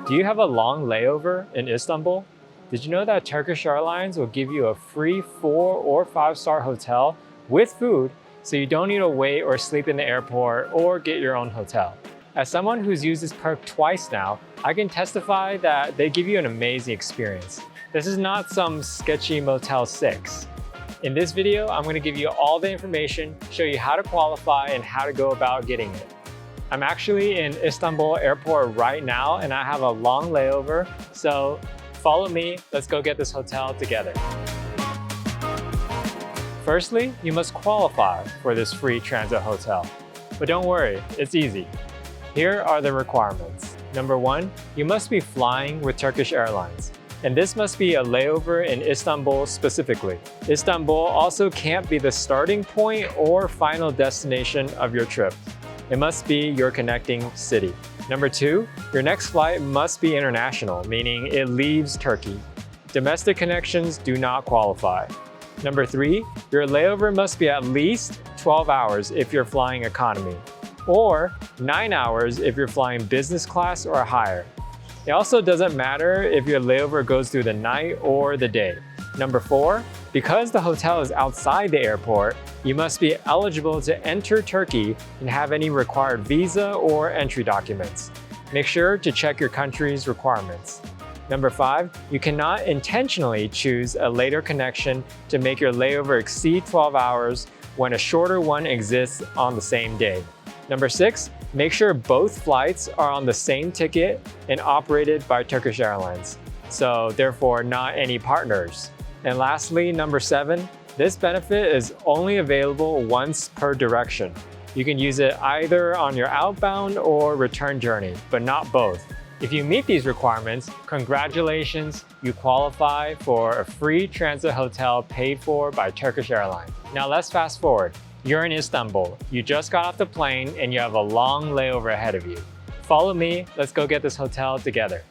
Do you have a long layover in Istanbul? Did you know that Turkish Airlines will give you a free 4 or 5-star hotel with food, so you don't need to wait or sleep in the airport or get your own hotel? As someone who's used this perk twice now, I can testify that they give you an amazing experience. This is not some sketchy Motel 6. In this video, I'm going to give you all the information, show you how to qualify and how to go about getting it. I'm actually in Istanbul airport right now and I have a long layover, so follow me, let's go get this hotel together. Firstly, you must qualify for this free transit hotel. But don't worry, it's easy. Here are the requirements. Number 1, you must be flying with Turkish Airlines. And this must be a layover in Istanbul specifically. Istanbul also can't be the starting point or final destination of your trip. It must be your connecting city. Number 2, your next flight must be international, meaning it leaves Turkey. Domestic connections do not qualify. Number 3, your layover must be at least 12 hours if you're flying economy, or 9 hours if you're flying business class or higher. It also doesn't matter if your layover goes through the night or the day. Number 4, because the hotel is outside the airport, you must be eligible to enter Turkey and have any required visa or entry documents. Make sure to check your country's requirements. Number 5, you cannot intentionally choose a later connection to make your layover exceed 12 hours when a shorter one exists on the same day. Number 6, make sure both flights are on the same ticket and operated by Turkish Airlines, so therefore not any partners. And lastly, number 7, this benefit is only available once per direction. You can use it either on your outbound or return journey, but not both. If you meet these requirements, congratulations, you qualify for a free transit hotel paid for by Turkish Airlines. Now let's fast forward. You're in Istanbul, you just got off the plane and you have a long layover ahead of you. Follow me, let's go get this hotel together.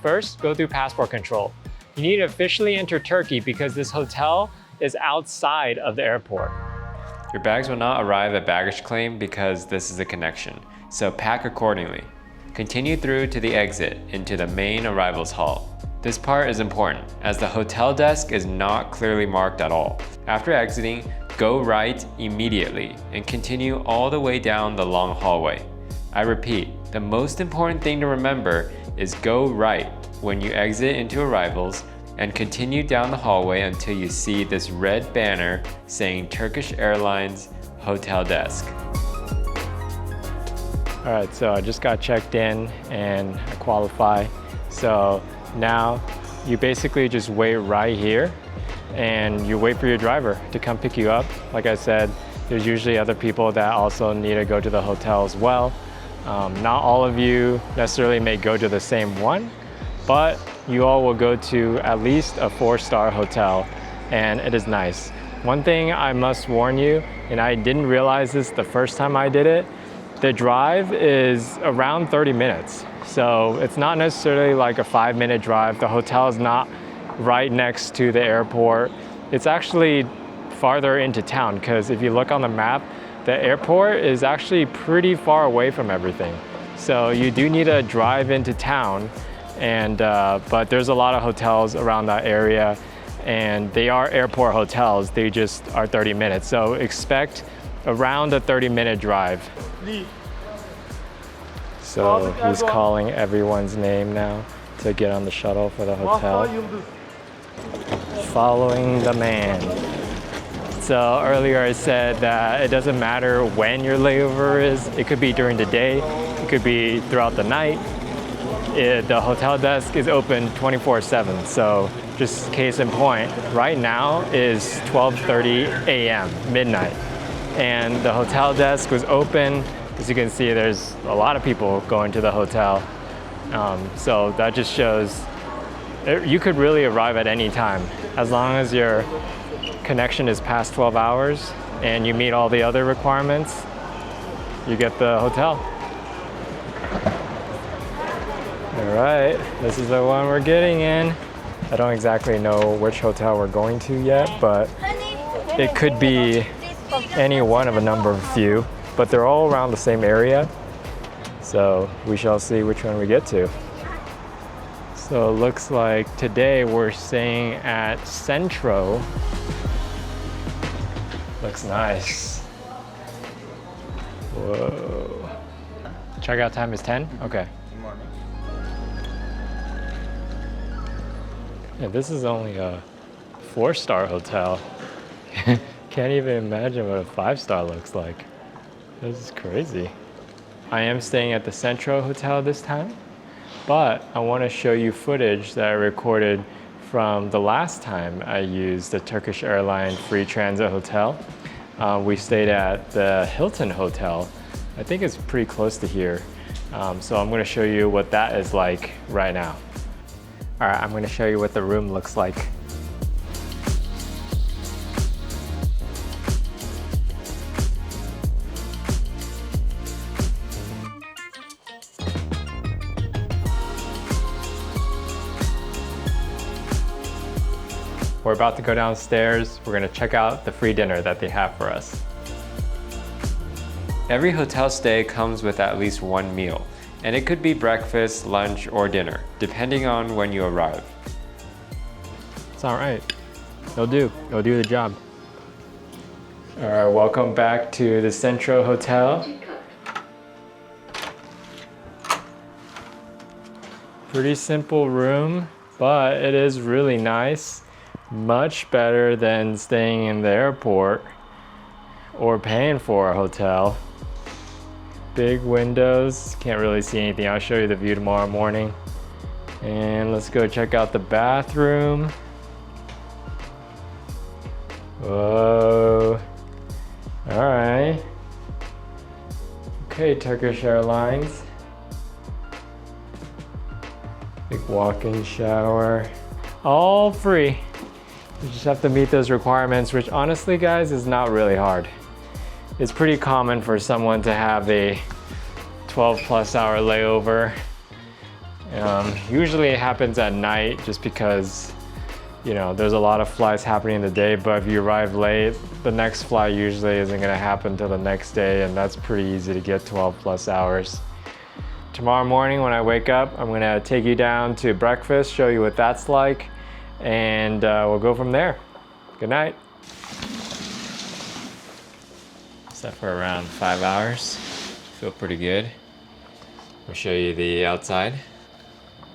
First, go through passport control. You need to officially enter Turkey because this hotel is outside of the airport. Your bags will not arrive at baggage claim because this is a connection, so pack accordingly. Continue through to the exit into the main arrivals hall. This part is important as the hotel desk is not clearly marked at all. After exiting, go right immediately and continue all the way down the long hallway. I repeat, the most important thing to remember is go right when you exit into arrivals and continue down the hallway until you see this red banner saying Turkish Airlines Hotel Desk. All right, so I just got checked in and I qualify. So now you basically just wait right here and you wait for your driver to come pick you up. Like I said, there's usually other people that also need to go to the hotel as well. Not all of you necessarily may go to the same one, but you all will go to at least a 4-star hotel, and it is nice. One thing I must warn you, and I didn't realize this the first time I did it, the drive is around 30 minutes. So it's not necessarily like a 5-minute drive. The hotel is not right next to the airport. It's actually farther into town because if you look on the map, the airport is actually pretty far away from everything. So you do need to drive into town, and but there's a lot of hotels around that area and they are airport hotels. They just are 30 minutes. So expect around a 30-minute drive. So he's calling everyone's name now to get on the shuttle for the hotel. Following the man. So earlier I said that it doesn't matter when your layover is. It could be during the day, it could be throughout the night. The hotel desk is open 24/7. So just case in point, right now is 12:30 a.m., midnight. And the hotel desk was open. As you can see, there's a lot of people going to the hotel. So that just shows you could really arrive at any time. As long as your connection is past 12 hours and you meet all the other requirements, you get the hotel. All right, this is the one we're getting in. I don't exactly know which hotel we're going to yet, but it could be any one of a number of few, but they're all around the same area. So we shall see which one we get to. So it looks like today we're staying at Centro. Looks nice. Whoa. Checkout time is 10? Okay. Yeah, this is only a 4-star hotel. Can't even imagine what a 5-star looks like. This is crazy. I am staying at the Centro Hotel this time, but I want to show you footage that I recorded from the last time I used the Turkish Airlines free transit hotel. We stayed at the Hilton Hotel. I think it's pretty close to here. So I'm going to show you what that is like right now. All right, I'm going to show you what the room looks like. We're about to go downstairs. We're gonna check out the free dinner that they have for us. Every hotel stay comes with at least one meal, and it could be breakfast, lunch, or dinner, depending on when you arrive. It's all right. It'll do the job. All right, welcome back to the Centro Hotel. Pretty simple room, but it is really nice. Much better than staying in the airport or paying for a hotel. Big windows, can't really see anything. I'll show you the view tomorrow morning. And let's go check out the bathroom. Whoa. All right. Okay, Turkish Airlines. Big walk-in shower. All free. You just have to meet those requirements, which honestly, guys, is not really hard. It's pretty common for someone to have a 12+ hour layover. Usually it happens at night just because, you know, there's a lot of flights happening in the day, but if you arrive late, the next flight usually isn't gonna happen till the next day, and that's pretty easy to get 12+ hours. Tomorrow morning when I wake up, I'm gonna take you down to breakfast, show you what that's like, and we'll go from there. Good night. Set for around 5 hours. Feel pretty good. I'll show you the outside.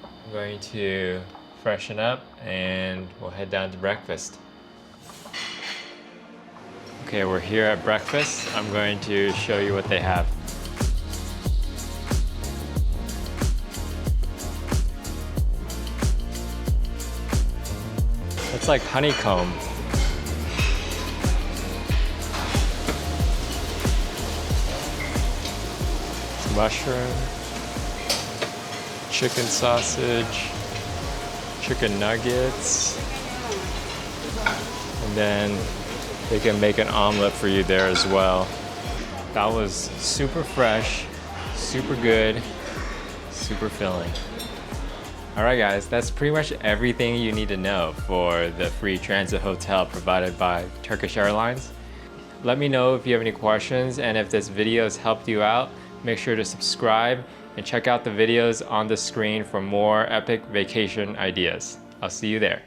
I'm going to freshen up and we'll head down to breakfast. Okay, we're here at breakfast. I'm going to show you what they have. It's like honeycomb. It's mushroom, chicken sausage, chicken nuggets, and then they can make an omelet for you there as well. That was super fresh, super good, super filling. All right, guys, that's pretty much everything you need to know for the free transit hotel provided by Turkish Airlines. Let me know if you have any questions, and if this video has helped you out, make sure to subscribe and check out the videos on the screen for more epic vacation ideas. I'll see you there.